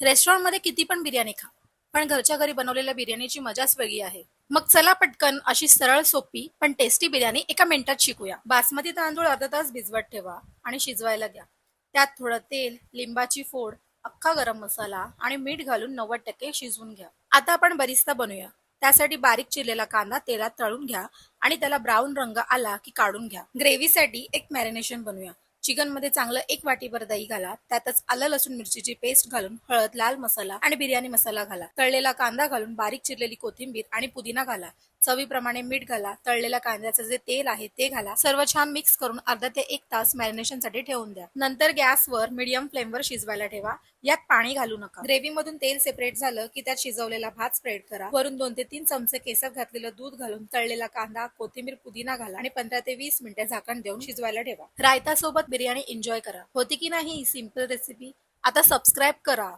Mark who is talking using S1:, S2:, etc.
S1: रेस्टॉरंटमध्ये किती पण बिर्याणी खा, पण घरच्या घरी बनवलेल्या बिर्याणीची मजाच वेगळी आहे. मग चला पटकन अशी सरळ सोपी पण टेस्टी बिर्याणी एका मिनिटात शिकूया. बासमती तांदूळ अर्धा तास भिजवत ठेवा आणि शिजवायला घ्या. त्यात थोडं तेल, लिंबाची फोड, अख्खा गरम मसाला आणि मीठ घालून 90% शिजवून घ्या. आता आपण बरिस्ता बनवूया. त्यासाठी बारीक चिरलेला कांदा तेलात तळून घ्या आणि त्याला ब्राऊन रंग आला की काढून घ्या. ग्रेव्हीसाठी एक मॅरिनेशन बनवूया. चिकन मध्ये चांगलं एक वाटीभर दही घाला. त्यातच आलं लसूण मिरचीची पेस्ट घालून हळद, लाल मसाला आणि बिर्याणी मसाला घाला. तळलेला कांदा घालून बारीक चिरलेली कोथिंबीर आणि पुदिना घाला. चवीप्रमाणे मीठ घाला. तळलेल्या कांद्याचं जे तेल आहे ते घाला. सर्व छान मिक्स करून अर्धा ते 1 तास मॅरिनेशन साठी ठेवून द्या. नंतर गॅसवर मीडियम फ्लेमवर शिजवायला ठेवा. यात पाणी घालू नका. ग्रेव्ही मधून तेल सेपरेट झालं की त्यात शिजवलेला भात स्प्रेड करा. वरून 2 ते 3 चमचे केसर घातलेलं दूध घालून तळलेला कांदा, कोथिंबीर, पुदिना घाला आणि 15 ते 20 मिनिटे झाकण देऊन शिजवायला ठेवा. रायता सोबत बिर्याणी एन्जॉय करा. होती की नाही सिंपल रेसिपी? आता सबस्क्राईब करा.